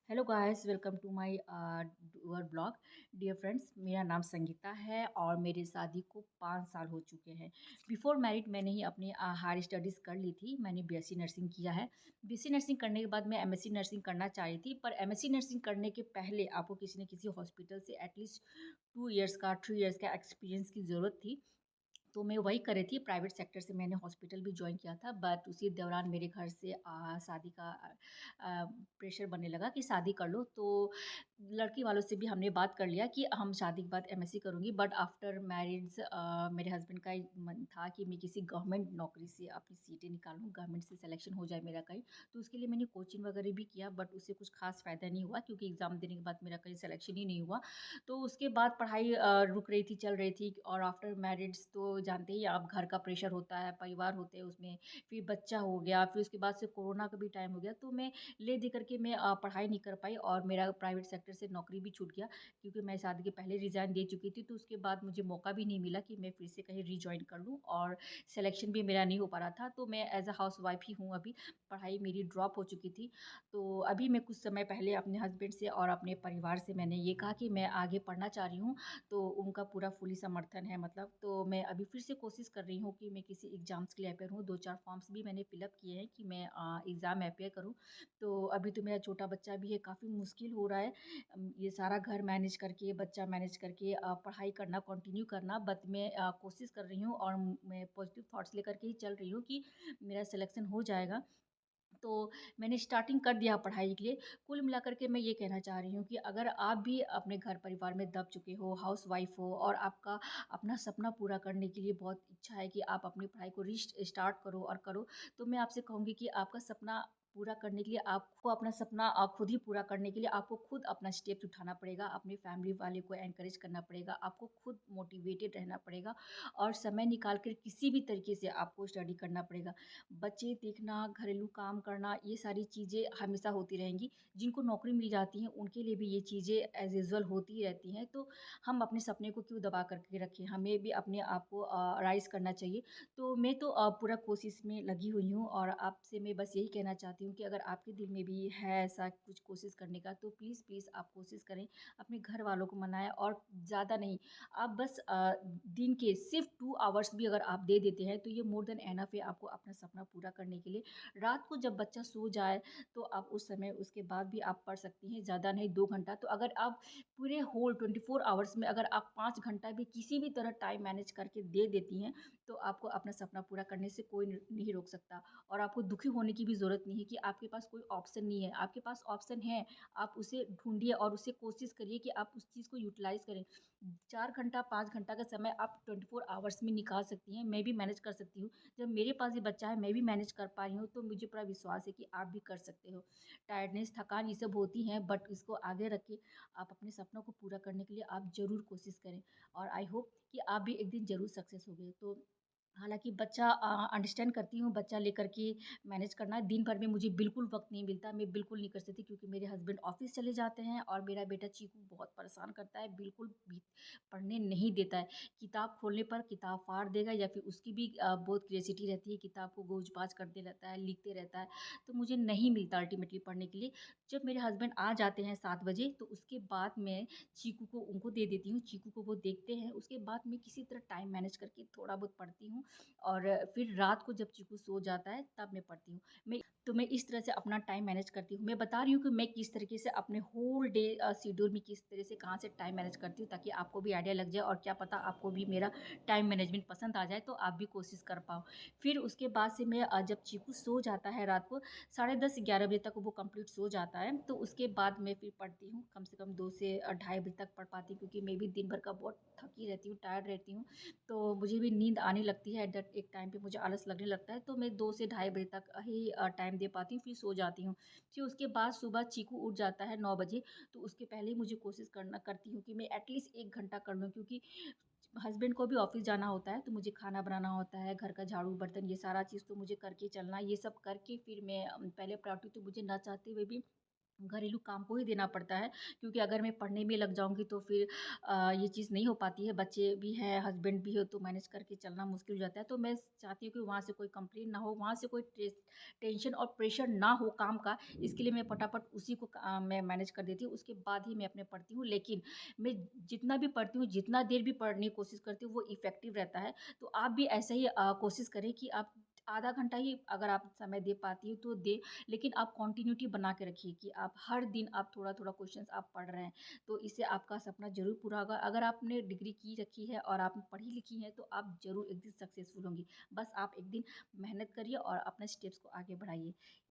Hello guys, welcome to my blog. Dear friends, मेरा नाम संगीता है और मेरी शादी को 5 साल हो चुके हैं। बिफोर मैरिड मैंने ही अपनी हायर स्टडीज़ कर ली थी। मैंने बीएससी नर्सिंग किया है। बीएससी नर्सिंग करने के बाद मैं एमएससी नर्सिंग करना चाह रही थी, पर एमएससी नर्सिंग करने के पहले आपको किसी न किसी हॉस्पिटल से एटलीस्ट 2 इयर्स का 3 इयर्स का एक्सपीरियंस की ज़रूरत थी। तो मैं वही कर रही थी, प्राइवेट सेक्टर से मैंने हॉस्पिटल भी जॉइन किया था, बट उसी दौरान मेरे घर से शादी का प्रेशर बनने लगा कि शादी कर लो। तो लड़की वालों से भी हमने बात कर लिया कि हम शादी के बाद एमएससी करूँगी, बट आफ्टर मैरिज मेरे हस्बैंड का मन था कि मैं किसी गवर्नमेंट नौकरी से अपनी सीटें निकालूँ, गवर्नमेंट से सिलेक्शन हो जाए मेरा कहीं। तो उसके लिए मैंने कोचिंग वगैरह भी किया, बट उससे कुछ खास फ़ायदा नहीं हुआ क्योंकि एग्ज़ाम देने के बाद मेरा कहीं सिलेक्शन ही नहीं हुआ। तो उसके बाद पढ़ाई रुक रही थी, चल रही थी, और आफ्टर मैरिज तो जानते ही आप, घर का प्रेशर होता है, परिवार होते हैं उसमें, फिर बच्चा हो गया, फिर उसके बाद से कोरोना का भी टाइम हो गया, तो मैं ले दे करके मैं पढ़ाई नहीं कर पाई और मेरा प्राइवेट सेक्टर से नौकरी भी छूट गया क्योंकि मैं शादी के पहले रिज़ाइन दे चुकी थी। तो उसके बाद मुझे मौका भी नहीं मिला कि मैं फिर से कहीं रीजॉइन कर लूँ, और सिलेक्शन भी मेरा नहीं हो पा रहा था। तो मैं एज अ हाउस वाइफ ही हूँ अभी। पढ़ाई मेरी ड्रॉप हो चुकी थी। तो अभी मैं कुछ समय पहले अपने हस्बैंड से और अपने परिवार से मैंने ये कहा कि मैं आगे पढ़ना चाह रही हूँ, तो उनका पूरा फुली समर्थन है मतलब। तो मैं अभी फिर से कोशिश कर रही हूँ कि मैं किसी एग्ज़ाम्स के लिए अपियर हूँ। 2-4 फॉर्म्स भी मैंने फिलअप किए हैं कि मैं एग्ज़ाम अपियर करूँ। तो अभी तो मेरा छोटा बच्चा भी है, काफ़ी मुश्किल हो रहा है ये सारा घर मैनेज करके, बच्चा मैनेज करके पढ़ाई करना, कंटिन्यू करना। बट मैं कोशिश कर रही हूँ और मैं पॉजिटिव थॉट्स लेकर के ही चल रही हूँ कि मेरा सिलेक्शन हो जाएगा। तो मैंने स्टार्टिंग कर दिया पढ़ाई के लिए। कुल मिलाकर के मैं ये कहना चाह रही हूँ कि अगर आप भी अपने घर परिवार में दब चुके हो, हाउसवाइफ हो, और आपका अपना सपना पूरा करने के लिए बहुत इच्छा है कि आप अपनी पढ़ाई को स्टार्ट करो और करो, तो मैं आपसे कहूँगी कि आपका सपना पूरा करने के लिए, आपको अपना सपना खुद ही पूरा करने के लिए आपको खुद अपना स्टेप्स उठाना पड़ेगा, अपनी फैमिली वाले को एनकरेज करना पड़ेगा, आपको खुद मोटिवेटेड रहना पड़ेगा, और समय निकाल कर किसी भी तरीके से आपको स्टडी करना पड़ेगा। बच्चे देखना, घरेलू काम करना, ये सारी चीज़ें हमेशा होती रहेंगी। जिनको नौकरी मिल जाती है उनके लिए भी ये चीज़ें एज़ यूजुअल होती ही रहती हैं। तो हम अपने सपने को क्यों दबा कर के रखें? हमें भी अपने आप को राइज़ करना चाहिए। तो मैं तो पूरा कोशिश में लगी हुई हूँ, और आपसे मैं बस यही कहना चाहती हूँ कि अगर आपके दिल में भी है ऐसा कुछ कोशिश करने का, तो प्लीज़, प्लीज़ आप कोशिश करें। अपने घर वालों को मनाएँ, और ज़्यादा नहीं, आप बस दिन के सिर्फ़ 2 आवर्स भी अगर आप दे देते हैं, तो ये मोर देन इनफ है आपको अपना सपना पूरा करने के लिए। रात को जब बच्चा सो जाए, तो आप उस समय उसके बाद भी आप पढ़ सकती हैं, ज़्यादा नहीं 2 घंटा। तो अगर आप पूरे होल 24 आवर्स में अगर आप 5 घंटा भी किसी भी तरह टाइम मैनेज करके दे देती हैं, तो आपको अपना सपना पूरा करने से कोई नहीं रोक सकता। और आपको दुखी होने की भी ज़रूरत नहीं है कि आपके पास कोई ऑप्शन नहीं है। आपके पास ऑप्शन है, आप उसे ढूँढिए और उसे कोशिश करिए कि आप उस चीज़ को यूटिलाइज़ करें। 4 घंटा, 5 घंटा का समय आप 24 आवर्स में निकाल सकती हैं, मैं भी मैनेज कर सकती हूँ। जब मेरे पास ये बच्चा है, मैं भी मैनेज कर पा रही हूँ, तो मुझे पूरा विश्वास है कि आप भी कर सकते हो। टायर्डनेस, थकान ये सब होती हैं, बट इसको आगे रख के आप अपने सपनों को पूरा करने के लिए आप ज़रूर कोशिश करें, और आई होप कि आप भी एक दिन ज़रूर सक्सेस होंगे। तो हालाँकि बच्चा अंडरस्टैंड करती हूँ, बच्चा लेकर के मैनेज करना, दिन भर में मुझे बिल्कुल वक़्त नहीं मिलता, मैं बिल्कुल नहीं कर सकती क्योंकि मेरे हस्बैंड ऑफ़िस चले जाते हैं, और मेरा बेटा चीकू बहुत परेशान करता है, बिल्कुल भी पढ़ने नहीं देता है। किताब खोलने पर किताब फाड़ देगा, या फिर उसकी भी बहुत क्यूरियोसिटी रहती है, किताब को गोज-पाज करते रहता है, लिखते रहता है, तो मुझे नहीं मिलता अल्टीमेटली पढ़ने के लिए। जब मेरे हस्बैंड आ जाते हैं 7 बजे, तो उसके बाद मैं चीकू को उनको दे देती हूँ, चीकू को वो देखते हैं, उसके बाद मैं किसी तरह टाइम मैनेज करके थोड़ा बहुत पढ़ती हूँ, और फिर रात को जब चीकू सो जाता है तब मैं पढ़ती हूँ। मैं इस तरह से अपना टाइम मैनेज करती हूँ। मैं बता रही हूँ कि मैं किस तरीके से अपने होल डे शेड्यूल में किस तरह से कहाँ से टाइम मैनेज करती हूँ, ताकि आपको भी आइडिया लग जाए, और क्या पता आपको भी मेरा टाइम मैनेजमेंट पसंद आ जाए, तो आप भी कोशिश कर पाओ। फिर उसके बाद से मैं जब चीकू सो जाता है रात को, साढ़े 10-11 बजे तक वो कंप्लीट सो जाता है, तो उसके बाद मैं फिर पढ़ती हूँ। कम से कम 2 से ढाई बजे तक पढ़ पाती हूँ क्योंकि मैं भी दिन भर का बहुत थकी रहती हूँ, टायर्ड रहती हूँ। तो मुझे भी नींद आने लगती है, एट दैट एक टाइम पे मुझे आलस लगने लगता है, तो मैं 2 से ढाई बजे तक ही टाइम दे पाती हूँ, फिर सो जाती हूँ। फिर उसके बाद सुबह चीकू उठ जाता है 9 बजे, तो उसके पहले ही मुझे कोशिश करना करती हूँ कि मैं एटलीस्ट 1 घंटा कर लूँ, क्योंकि हस्बैंड को भी ऑफ़िस जाना होता है, तो मुझे खाना बनाना होता है, घर का झाड़ू, बर्तन, ये सारा चीज़ तो मुझे करके चलना है। ये सब करके फिर मैं पहले प्रायोरिटी तो मुझे ना चाहते हुए भी घरेलू काम को ही देना पड़ता है क्योंकि अगर मैं पढ़ने में लग जाऊँगी तो फिर ये चीज़ नहीं हो पाती है। बच्चे भी हैं, हस्बैंड भी हो तो मैनेज करके चलना मुश्किल हो जाता है। तो मैं चाहती हूँ कि वहाँ से कोई कंप्लेंट ना हो, वहाँ से कोई टेंशन और प्रेशर ना हो काम का। इसके लिए मैं फटाफट उसी को मैं मैनेज कर देती हूँ, उसके बाद ही मैं अपने पढ़ती हूँ। लेकिन मैं जितना भी पढ़ती हूँ, जितना देर भी पढ़ने की कोशिश करती हूँ, वो इफ़ेक्टिव रहता है। तो आप भी ऐसा ही कोशिश करें कि आप आधा घंटा ही अगर आप समय दे पाती हो तो दें, लेकिन आप कंटिन्यूटी बना के रखिए कि आप हर दिन आप थोड़ा-थोड़ा क्वेश्चंस आप पढ़ रहे हैं, तो इससे आपका सपना ज़रूर पूरा होगा। अगर आपने डिग्री की रखी है और आप पढ़ी-लिखी हैं, तो आप ज़रूर एक दिन सक्सेसफुल होंगी। बस आप एक दिन मेहनत करिए और अपने स्टेप्स को आगे बढ़ाइए।